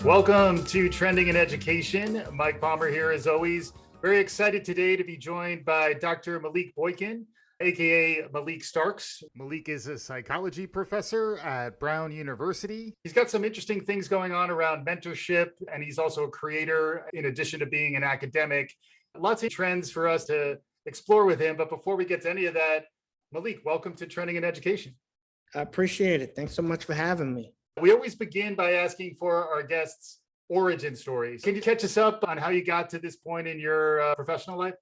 Welcome to Trending in Education. Mike Palmer here as always. Very excited today to be joined by Dr. Malik Boykin, aka Malik Starks. Malik is a psychology professor at Brown University. He's got some interesting things going on around mentorship, and he's also a creator in addition to being an academic. Lots of trends for us to explore with him. But before we get to any of that, Malik, welcome to Trending in Education. I appreciate it. Thanks so much for having me. We always begin by asking for our guests' origin stories. Can you catch us up on how you got to this point in your professional life?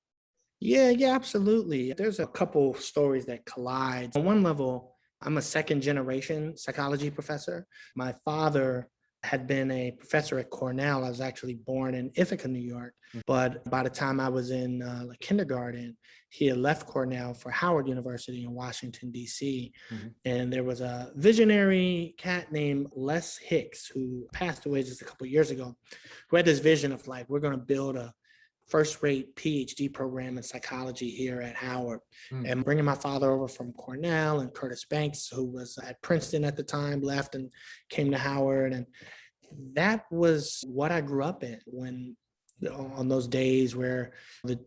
Yeah, absolutely. There's a couple stories that collide. On one level, I'm a second generation psychology professor. My father had been a professor at Cornell. I was actually born in Ithaca, New York. But by the time I was in kindergarten, he had left Cornell for Howard University in Washington, D.C. And there was a visionary cat named Les Hicks, who passed away just a couple of years ago, who had this vision of like, we're going to build a first-rate PhD program in psychology here at Howard. And bringing my father over from Cornell, and Curtis Banks, who was at Princeton at the time, left and came to Howard. And that was what I grew up in when on those days where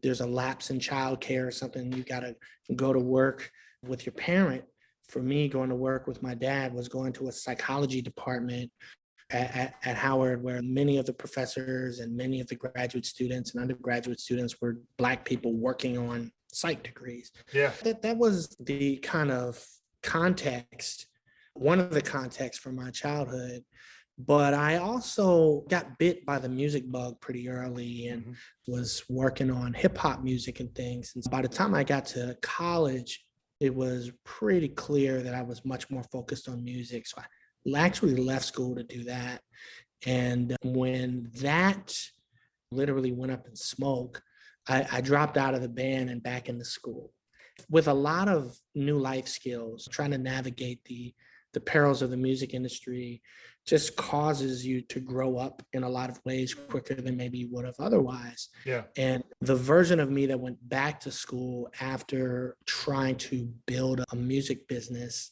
there's a lapse in childcare or something, you got to go to work with your parent. For me, going to work with my dad was going to a psychology department at Howard, where many of the professors and many of the graduate students and undergraduate students were Black people working on psych degrees. Yeah. That was the kind of context, one of the contexts for my childhood. But I also got bit by the music bug pretty early and was working on hip hop music and things. And by the time I got to college, it was pretty clear that I was much more focused on music. So I actually left school to do that. And when that literally went up in smoke, I dropped out of the band and back into school with a lot of new life skills. Trying to navigate the perils of the music industry just causes you to grow up in a lot of ways quicker than maybe you would have otherwise. Yeah. And the version of me that went back to school after trying to build a music business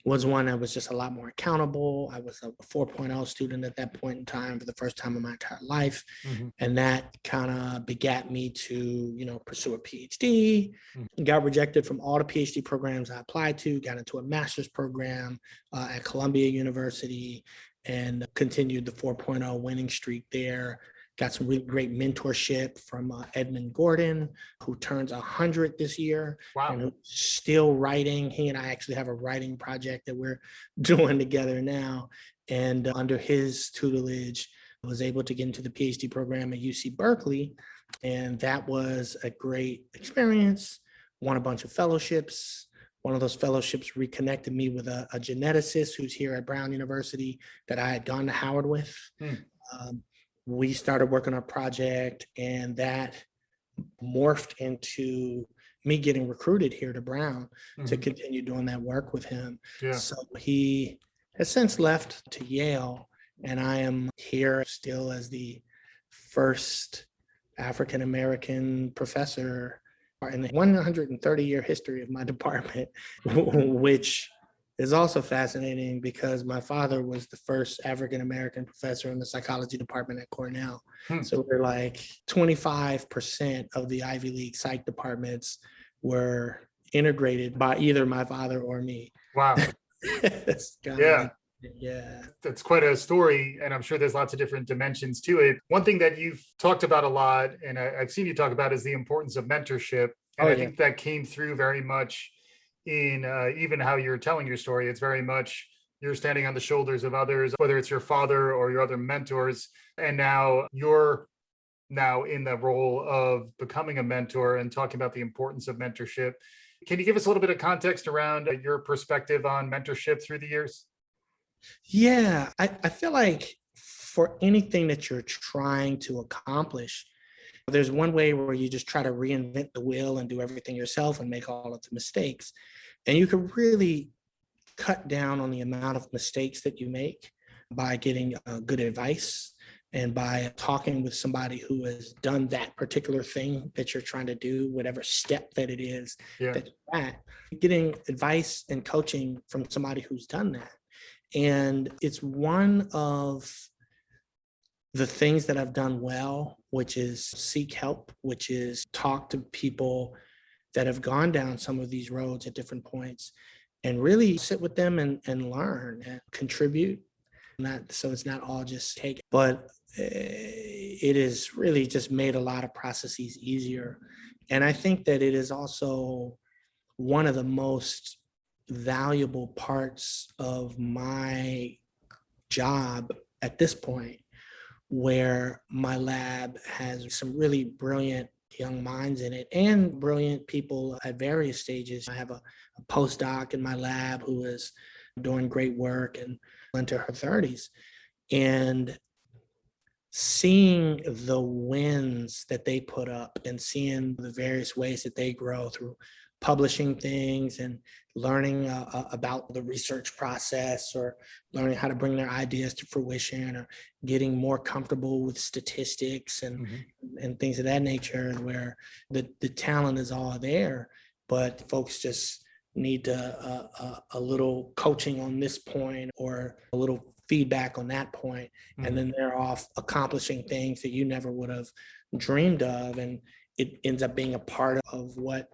was one that was just a lot more accountable. I was a 4.0 student at that point in time for the first time in my entire life. And that kind of begat me to, pursue a PhD. Got rejected from all the PhD programs I applied to, got into a master's program at Columbia University and continued the 4.0 winning streak there. Got some really great mentorship from Edmund Gordon, who turns 100 this year. Wow. And who's still writing. He and I actually have a writing project that we're doing together now. And under his tutelage, I was able to get into the PhD program at UC Berkeley. And that was a great experience. Won a bunch of fellowships. One of those fellowships reconnected me with a geneticist who's here at Brown University that I had gone to Howard with. We started working on a project, and that morphed into me getting recruited here to Brown to continue doing that work with him. Yeah. So he has since left to Yale, and I am here still as the first African-American professor in the 130-year history of my department, which is also fascinating because my father was the first African-American professor in the psychology department at Cornell. So we're like 25% of the Ivy League psych departments were integrated by either my father or me. Wow. Yeah. That's quite a story. And I'm sure there's lots of different dimensions to it. One thing that you've talked about a lot, and I've seen you talk about, is the importance of mentorship. And I think that came through very much in even how you're telling your story. It's very much you're standing on the shoulders of others, whether it's your father or your other mentors. And now you're in the role of becoming a mentor and talking about the importance of mentorship. Can you give us a little bit of context around your perspective on mentorship through the years? Yeah, I feel like for anything that you're trying to accomplish, there's one way where you just try to reinvent the wheel and do everything yourself and make all of the mistakes. And you can really cut down on the amount of mistakes that you make by getting good advice and by talking with somebody who has done that particular thing that you're trying to do, whatever step that it is that you're at, getting advice and coaching from somebody who's done that. And it's one of the things that I've done well, which is seek help, which is talk to people that have gone down some of these roads at different points and really sit with them and learn and contribute. Not so it's not all just take, but it has really just made a lot of processes easier. And I think that it is also one of the most valuable parts of my job at this point, where my lab has some really brilliant young minds in it and brilliant people at various stages. I have a postdoc in my lab who is doing great work and into her 30s. And seeing the wins that they put up and seeing the various ways that they grow through publishing things and learning about the research process, or learning how to bring their ideas to fruition, or getting more comfortable with statistics and things of that nature, where the talent is all there, but folks just need a little coaching on this point or a little feedback on that point, and then they're off accomplishing things that you never would have dreamed of, and it ends up being a part of what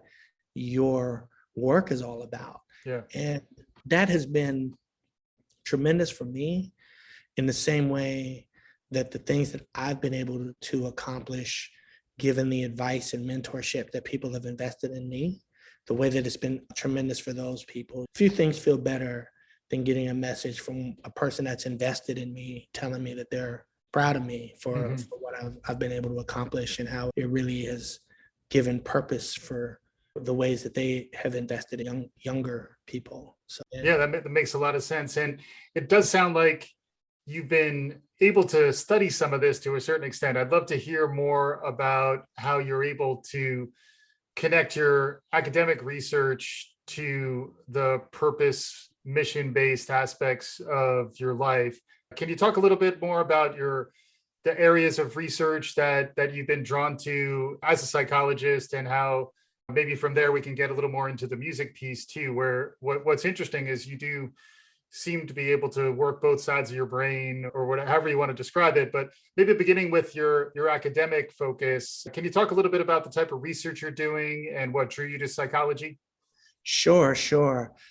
your work is all about. Yeah. And that has been tremendous for me, in the same way that the things that I've been able to accomplish, given the advice and mentorship that people have invested in me, the way that it's been tremendous for those people. Few things feel better than getting a message from a person that's invested in me, telling me that they're proud of me for what I've been able to accomplish, and how it really has given purpose for the ways that they have invested in younger people. So yeah, that makes a lot of sense. And it does sound like you've been able to study some of this to a certain extent. I'd love to hear more about how you're able to connect your academic research to the purpose, mission-based aspects of your life. Can you talk a little bit more about the areas of research that you've been drawn to as a psychologist, and how maybe from there we can get a little more into the music piece too, where what's interesting is you do seem to be able to work both sides of your brain, or however you want to describe it. But maybe beginning with your academic focus, can you talk a little bit about the type of research you're doing and what drew you to psychology? Sure.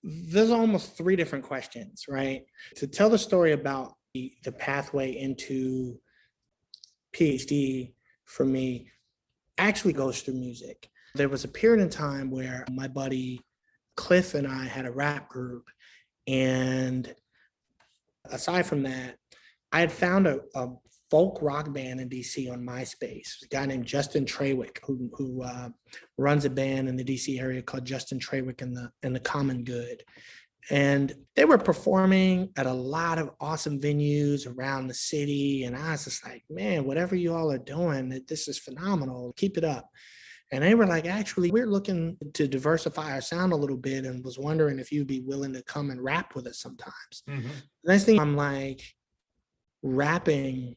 There's almost three different questions, right? To tell the story about the pathway into PhD for me actually goes through music. There was a period in time where my buddy Cliff and I had a rap group. And aside from that, I had found a folk rock band in DC on MySpace. A guy named Justin Trawick, who runs a band in the DC area called Justin Trawick and the Common Good. And they were performing at a lot of awesome venues around the city. And I was just like, man, whatever you all are doing, this is phenomenal. Keep it up. And they were like, actually, we're looking to diversify our sound a little bit, and was wondering if you'd be willing to come and rap with us sometimes. The next thing, I'm like, rapping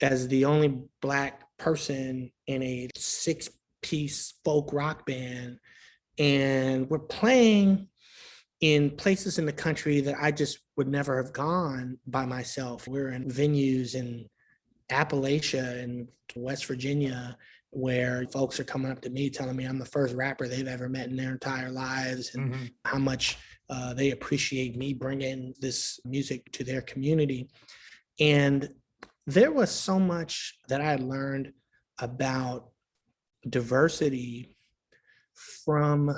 as the only Black person in a 6-piece folk rock band. And we're playing in places in the country that I just would never have gone by myself. We're in venues in Appalachia and West Virginia, where folks are coming up to me telling me I'm the first rapper they've ever met in their entire lives, and how much they appreciate me bringing this music to their community. And there was so much that I had learned about diversity from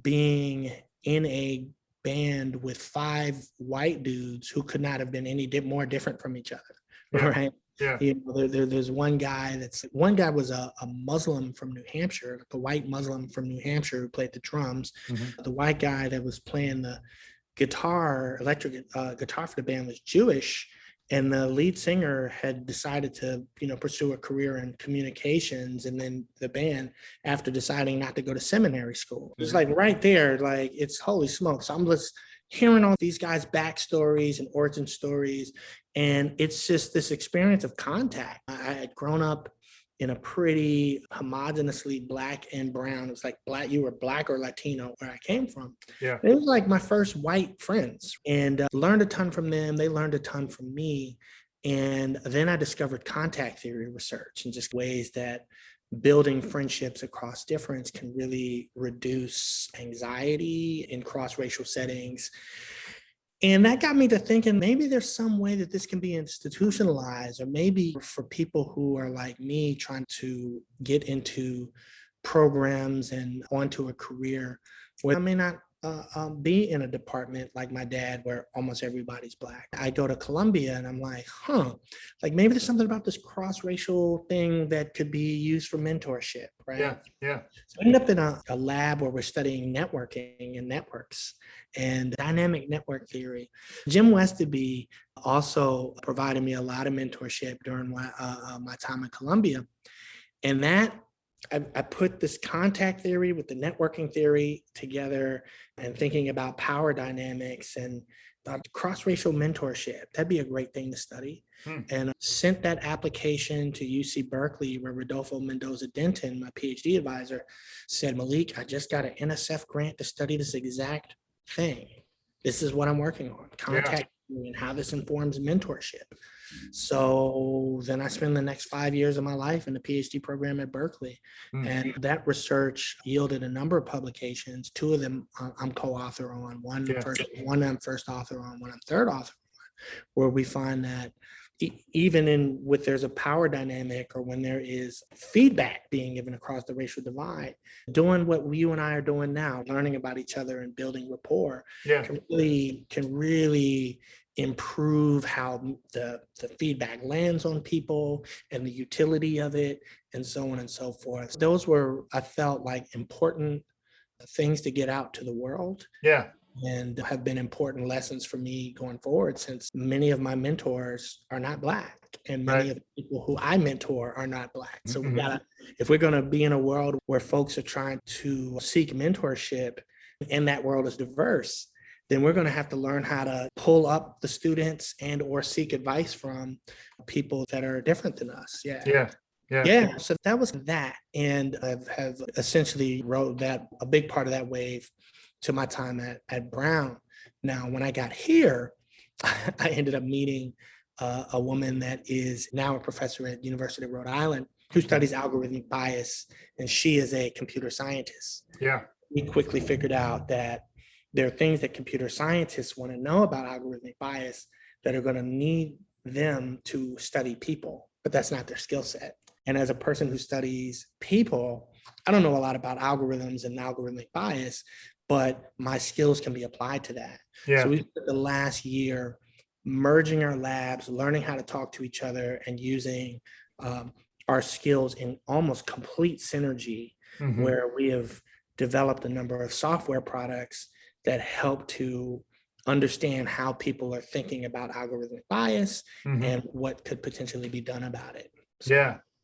being in a band with 5 white dudes who could not have been any more different from each other, right? Yeah. You know, there's one guy was a Muslim from New Hampshire, like a white Muslim from New Hampshire who played the drums. The white guy that was playing the electric guitar for the band was Jewish. And the lead singer had decided to, pursue a career in communications, and then the band, after deciding not to go to seminary school. It's like right there, like, it's holy smokes. I'm just hearing all these guys' backstories and origin stories. And it's just this experience of contact. I had grown up in a pretty homogeneously Black and brown. It was like you were Black or Latino where I came from. Yeah. It was like my first white friends, and learned a ton from them. They learned a ton from me. And then I discovered contact theory research and just ways that building friendships across difference can really reduce anxiety in cross-racial settings. And that got me to thinking maybe there's some way that this can be institutionalized, or maybe for people who are like me trying to get into programs and onto a career where I may not be in a department like my dad where almost everybody's Black. I go to Columbia and I'm like, like maybe there's something about this cross-racial thing that could be used for mentorship, right? Yeah. Yeah. So I ended up in a lab where we're studying networking and networks and dynamic network theory. Jim Westerby also provided me a lot of mentorship during my time at Columbia. And that I put this contact theory with the networking theory together and thinking about power dynamics and cross-racial mentorship. That'd be a great thing to study. And sent that application to UC Berkeley, where Rodolfo Mendoza-Denton, my PhD advisor, said, Malik, I just got an NSF grant to study this exact thing. This is what I'm working on, contact and how this informs mentorship. So then I spent the next 5 years of my life in the PhD program at Berkeley. And that research yielded a number of publications. Two of them I'm co-author on, one I'm first author on, one I'm third author on, where we find that even in with there's a power dynamic or when there is feedback being given across the racial divide, doing what you and I are doing now, learning about each other and building rapport can really improve how the feedback lands on people and the utility of it and so on and so forth. Those were, I felt like, important things to get out to the world. And have been important lessons for me going forward, since many of my mentors are not Black and many of the people who I mentor are not Black. So we gotta, if we're gonna be in a world where folks are trying to seek mentorship and that world is diverse, then we're gonna have to learn how to pull up the students and or seek advice from people that are different than us. So that was that. And I have essentially rode that, a big part of that wave to my time at Brown. Now, when I got here, I ended up meeting a woman that is now a professor at University of Rhode Island who studies algorithmic bias, and she is a computer scientist. We quickly figured out that there are things that computer scientists want to know about algorithmic bias that are going to need them to study people, but that's not their skill set. And as a person who studies people, I don't know a lot about algorithms and algorithmic bias, but my skills can be applied to that. So we spent the last year merging our labs, learning how to talk to each other, and using our skills in almost complete synergy, where we have developed a number of software products that help to understand how people are thinking about algorithmic bias and what could potentially be done about it.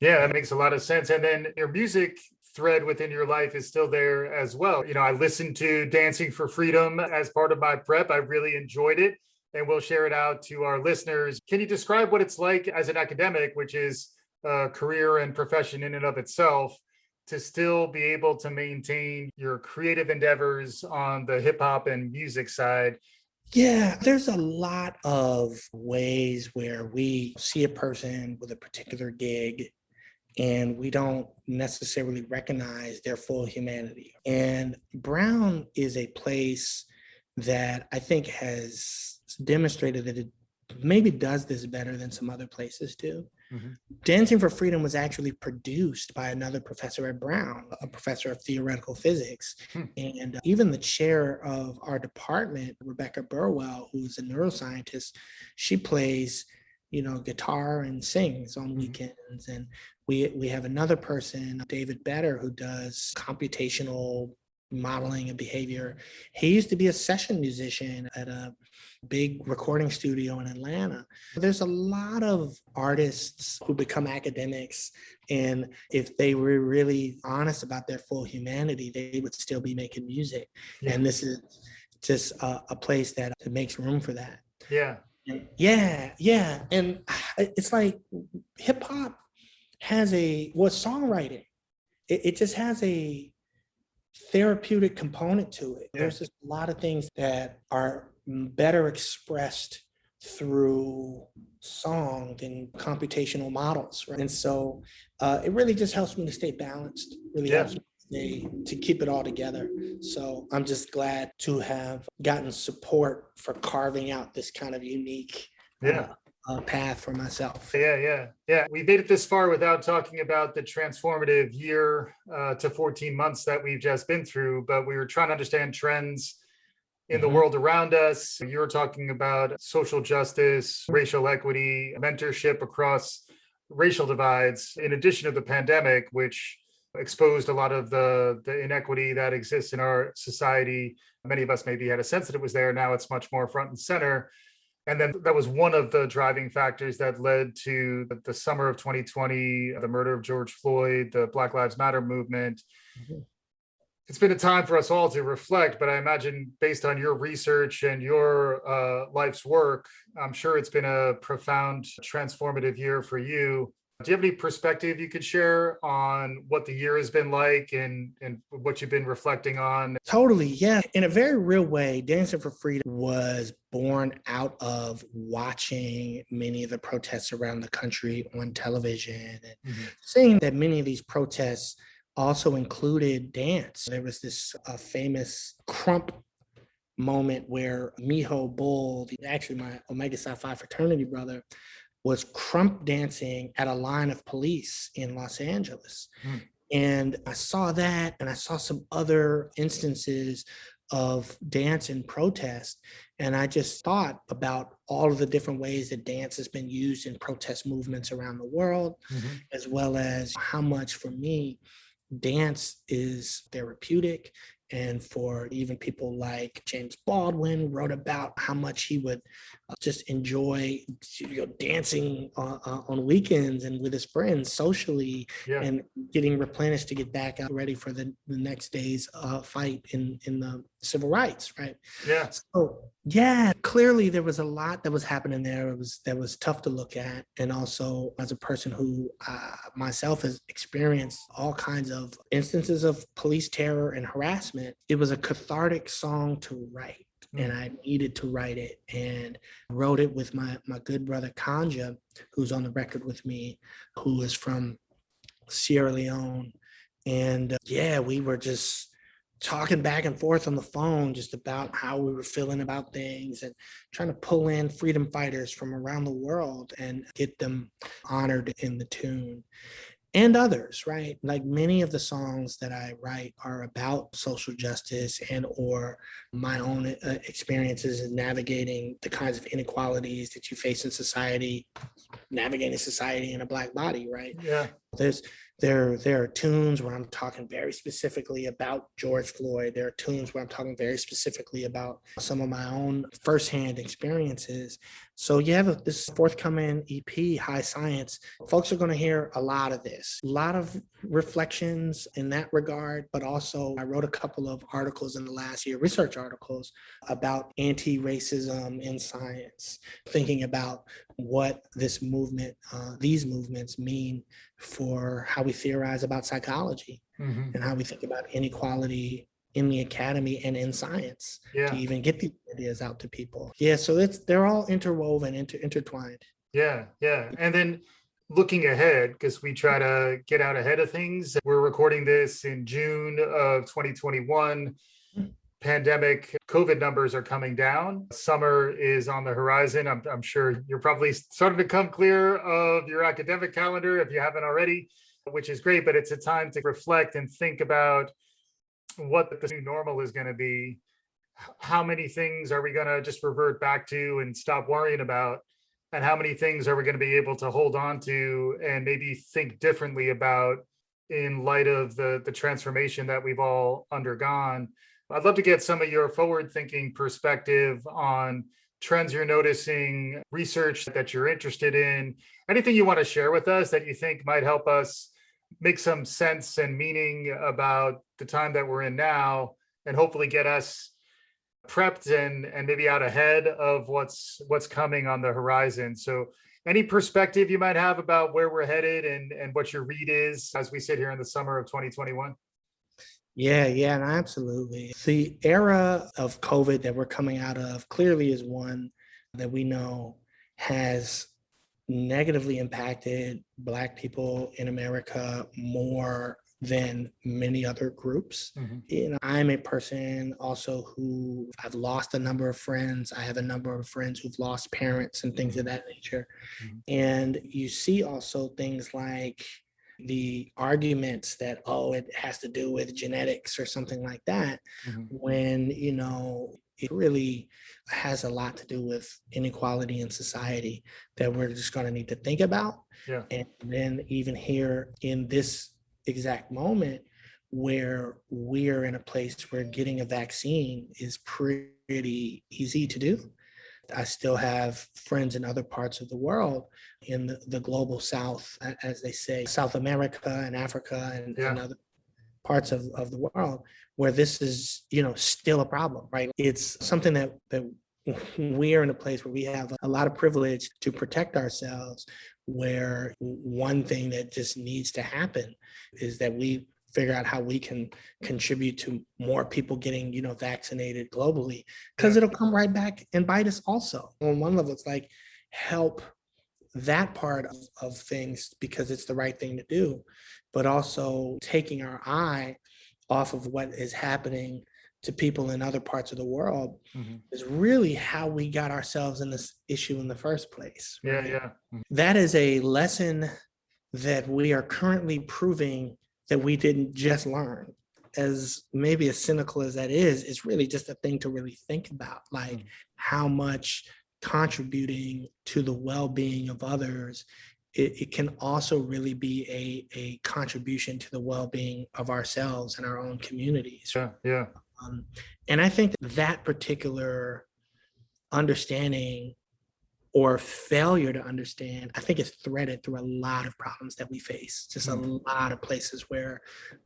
That makes a lot of sense. And then your music thread within your life is still there as well. You know, I listened to Dancing for Freedom as part of my prep. I really enjoyed it, and we'll share it out to our listeners. Can you describe what it's like as an academic, which is a career and profession in and of itself, to still be able to maintain your creative endeavors on the hip hop and music side? Yeah, there's a lot of ways where we see a person with a particular gig and we don't necessarily recognize their full humanity. And Brown is a place that I think has demonstrated that it maybe does this better than some other places do. Dancing for Freedom was actually produced by another professor at Brown, a professor of theoretical physics. And even the chair of our department, Rebecca Burwell, who's a neuroscientist, she plays, guitar and sings on weekends. And we have another person, David Better, who does computational modeling and behavior. He used to be a session musician at a big recording studio in Atlanta. There's a lot of artists who become academics, and if they were really honest about their full humanity, they would still be making music. And this is just a place that makes room for that. And it's like hip hop has songwriting. It just has a therapeutic component to it. There's just a lot of things that are better expressed through song and computational models, right? And so it really just helps me to stay balanced, really helps me to keep it all together. So I'm just glad to have gotten support for carving out this kind of unique path for myself. Yeah. We made it this far without talking about the transformative year to 14 months that we've just been through, but we were trying to understand trends in the world around us. You were talking about social justice, racial equity, mentorship across racial divides, in addition to the pandemic, which exposed a lot of the inequity that exists in our society. Many of us maybe had a sense that it was there. Now it's much more front and center. And then that was one of the driving factors that led to the summer of 2020, the murder of George Floyd, the Black Lives Matter movement. It's been a time for us all to reflect, but I imagine based on your research and your life's work, I'm sure it's been a profound transformative year for you. Do you have any perspective you could share on what the year has been like and what you've been reflecting on? Totally, yeah. In a very real way, Dancing for Freedom was born out of watching many of the protests around the country on television and seeing that many of these protests also included dance. There was this famous crump moment where Miho Bull, actually my Omega Psi Phi fraternity brother, was crump dancing at a line of police in Los Angeles. And I saw that, and I saw some other instances of dance and protest. And I just thought about all of the different ways that dance has been used in protest movements around the world, as well as how much for me, dance is therapeutic. And for even people like James Baldwin wrote about how much he would just enjoy dancing on weekends and with his friends socially and getting replenished to get back out ready for the next day's fight in the civil rights, right? So clearly there was a lot that was happening there. That was tough to look at. And also as a person who myself has experienced all kinds of instances of police terror and harassment, it was a cathartic song to write. And I needed to write it, and wrote it with my good brother Kanja, who's on the record with me, who is from Sierra Leone. And we were just talking back and forth on the phone just about how we were feeling about things and trying to pull in freedom fighters from around the world and get them honored in the tune. And others, right? Like many of the songs that I write are about social justice and or my own experiences in navigating the kinds of inequalities that you face in society, navigating society in a Black body, right? There are tunes where I'm talking very specifically about George Floyd. There are tunes where I'm talking very specifically about some of my own firsthand experiences. So this forthcoming EP, High Science, folks are going to hear a lot of this, a lot of reflections in that regard, but also I wrote a couple of articles in the last year, research articles about anti-racism in science, thinking about what this movement, these movements mean for how we theorize about psychology and how we think about inequality in the academy and in science to even get these ideas out to people. So they're all interwoven, intertwined. And then looking ahead, because we try to get out ahead of things. We're recording this in June of 2021. Pandemic COVID numbers are coming down. Summer is on the horizon. I'm sure you're probably starting to come clear of your academic calendar if you haven't already, which is great, but it's a time to reflect and think about what the new normal is going to be. How many things are we going to just revert back to and stop worrying about? And how many things are we going to be able to hold on to and maybe think differently about in light of the transformation that we've all undergone? I'd love to get some of your forward-thinking perspective on trends you're noticing, research that you're interested in, anything you want to share with us that you think might help us make some sense and meaning about the time that we're in now, and hopefully get us prepped and maybe out ahead of what's coming on the horizon. So any perspective you might have about where we're headed and what your read is as we sit here in the summer of 2021? Yeah, no, absolutely. The era of COVID that we're coming out of clearly is one that we know has negatively impacted Black people in America more than many other groups. I'm a person also who I've lost a number of friends. I have a number of friends who've lost parents and things of that nature. And you see also things like the arguments that, oh, it has to do with genetics or something like that, when, it really has a lot to do with inequality in society that we're just going to need to think about. Yeah. And then even here in this exact moment where we're in a place where getting a vaccine is pretty easy to do. I still have friends in other parts of the world, in the global South, as they say, South America and Africa and other parts of the world, where this is, still a problem, right? It's something that we are in a place where we have a lot of privilege to protect ourselves, where one thing that just needs to happen is that we figure out how we can contribute to more people getting, vaccinated globally, because it'll come right back and bite us also. On one level, it's like help that part of things because it's the right thing to do, but also taking our eye off of what is happening to people in other parts of the world is really how we got ourselves in this issue in the first place. Right? That is a lesson that we are currently proving that we didn't just learn. As maybe as cynical as that is, it's really just a thing to really think about, like how much contributing to the well-being of others, it can also really be a contribution to the well-being of ourselves and our own communities. And I think that particular understanding or failure to understand, I think it's threaded through a lot of problems that we face. Just a lot of places where,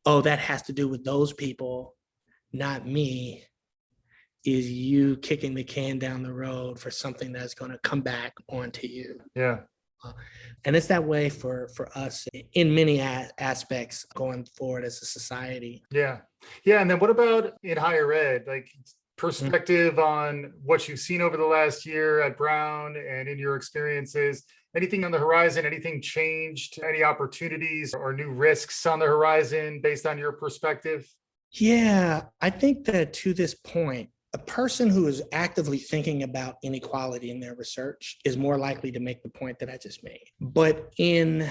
oh, that has to do with those people, not me, is you kicking the can down the road for something that's going to come back onto you. And it's that way for us in many aspects going forward as a society. And then what about in higher ed? Like perspective on what you've seen over the last year at Brown and in your experiences, anything on the horizon, anything changed, any opportunities or new risks on the horizon based on your perspective? Yeah, I think that to this point, a person who is actively thinking about inequality in their research is more likely to make the point that I just made. But in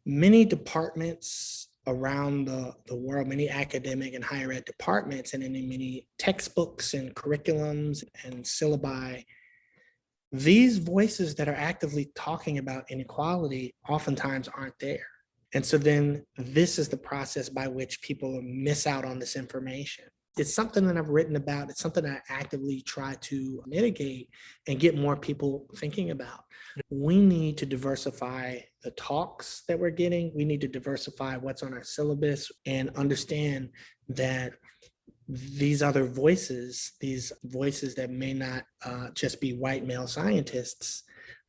many departments around the world, many academic and higher ed departments, and in many textbooks and curriculums and syllabi, these voices that are actively talking about inequality oftentimes aren't there. And so then this is the process by which people miss out on this information. It's something that I've written about. It's something I actively try to mitigate and get more people thinking about. We need to diversify the talks that we're getting. We need to diversify what's on our syllabus and understand that these other voices, these voices that may not just be white male scientists,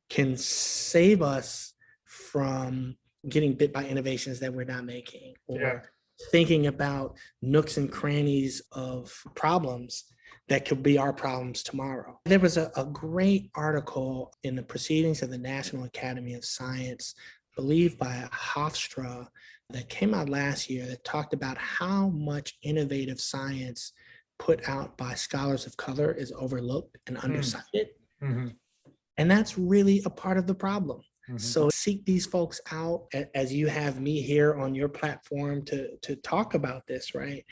can save us from getting bit by innovations that we're not making, or thinking about nooks and crannies of problems that could be our problems tomorrow. There was a great article in the Proceedings of the National Academy of Science, I believe by Hofstra, that came out last year that talked about how much innovative science put out by scholars of color is overlooked and undercited. And that's really a part of the problem. So seek these folks out as you have me here on your platform to talk about this, right?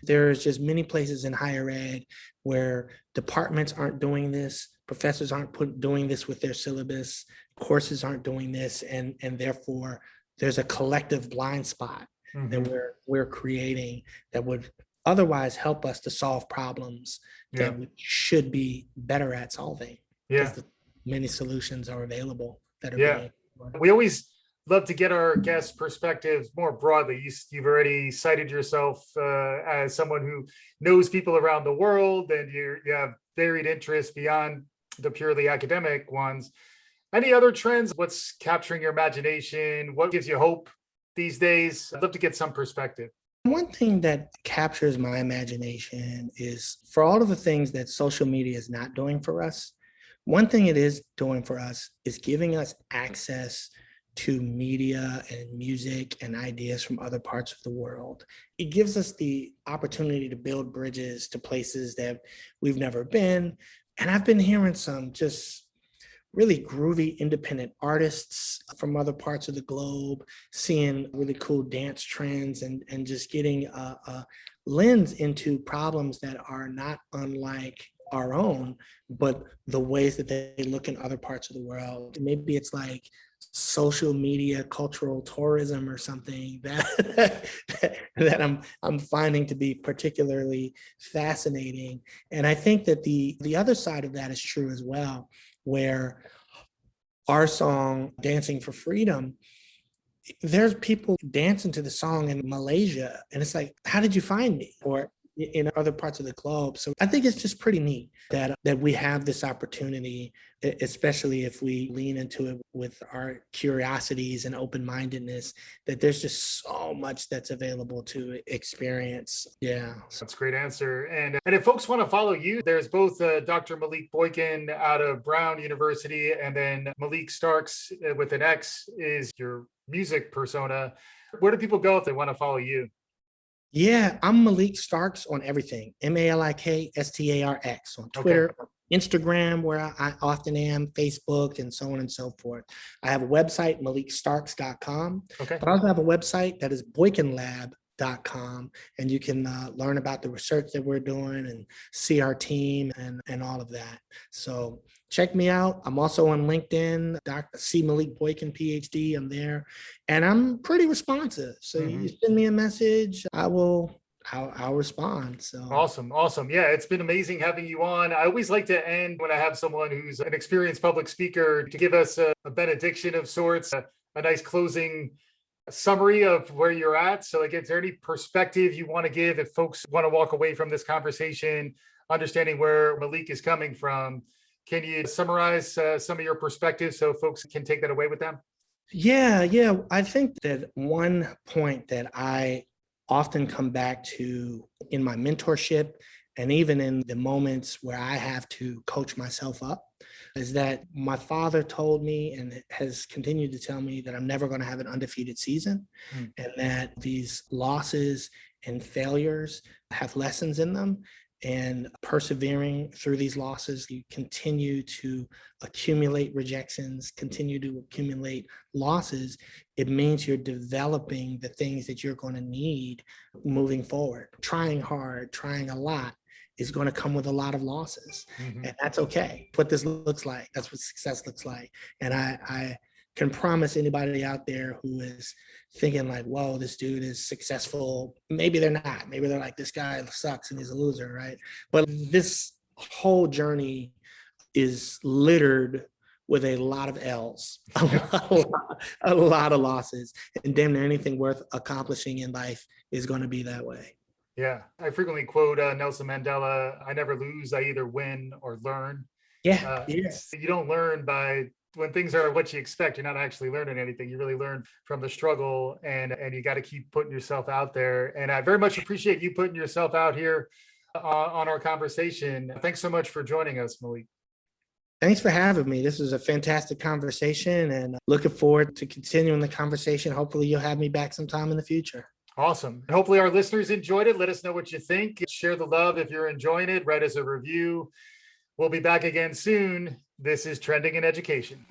There's just many places in higher ed where departments aren't doing this, professors aren't doing this with their syllabus, courses aren't doing this, and therefore there's a collective blind spot that we're creating that would otherwise help us to solve problems that we should be better at solving. Because many solutions are available that are being. We always love to get our guests' perspectives more broadly. You've already cited yourself as someone who knows people around the world, and you have varied interests beyond the purely academic ones. Any other trends? What's capturing your imagination? What gives you hope these days? I'd love to get some perspective. One thing that captures my imagination is for all of the things that social media is not doing for us, One thing it is doing for us is giving us access to media and music and ideas from other parts of the world. It gives us the opportunity to build bridges to places that we've never been. And I've been hearing some just really groovy independent artists from other parts of the globe, seeing really cool dance trends and just getting a lens into problems that are not unlike our own, but the ways that they look in other parts of the world. Maybe it's like social media cultural tourism or something that that I'm finding to be particularly fascinating. And I think that the other side of that is true as well, where our song Dancing for Freedom, there's people dancing to the song in Malaysia, and it's like, how did you find me? Or in other parts of the globe. So I think it's just pretty neat that we have this opportunity, especially if we lean into it with our curiosities and open-mindedness, that there's just so much that's available to experience. Yeah. That's a great answer. And if folks want to follow you, there's both Dr. Malik Boykin out of Brown University, and then Malik Starks with an X is your music persona. Where do people go if they want to follow you? Yeah, I'm Malik Starks on everything. MalikStarx on Twitter, Instagram, where I often am, Facebook, and so on and so forth. I have a website, malikstarks.com. But I also have a website that is boykinlab.com, and you can learn about the research that we're doing and see our team and all of that. So check me out. I'm also on LinkedIn, Dr. C. Malik Boykin, PhD. I'm there, and I'm pretty responsive. So you send me a message, I'll respond. So awesome. Yeah, it's been amazing having you on. I always like to end when I have someone who's an experienced public speaker to give us a benediction of sorts, a nice closing summary of where you're at. So like, is there any perspective you want to give if folks want to walk away from this conversation, understanding where Malik is coming from? Can you summarize some of your perspectives so folks can take that away with them? Yeah. I think that one point that I often come back to in my mentorship, and even in the moments where I have to coach myself up, is that my father told me and has continued to tell me that I'm never going to have an undefeated season, and that these losses and failures have lessons in them. And persevering through these losses, you continue to accumulate rejections, continue to accumulate losses. It means you're developing the things that you're going to need moving forward. Trying hard, trying a lot is going to come with a lot of losses. And that's okay. What this looks like, that's what success looks like. And I can promise anybody out there who is thinking like, whoa, this dude is successful. Maybe they're not. Maybe they're like, this guy sucks and he's a loser, right? But this whole journey is littered with a lot of L's, a lot of losses, and damn near anything worth accomplishing in life is going to be that way. Yeah, I frequently quote Nelson Mandela, I never lose, I either win or learn. You don't learn by when things are what you expect. You're not actually learning anything. You really learn from the struggle, and you got to keep putting yourself out there. And I very much appreciate you putting yourself out here on our conversation. Thanks so much for joining us, Malik. Thanks for having me. This was a fantastic conversation, and looking forward to continuing the conversation. Hopefully you'll have me back sometime in the future. Awesome. And hopefully our listeners enjoyed it. Let us know what you think. Share the love if you're enjoying it. Write us a review. We'll be back again soon. This is Trending in Education.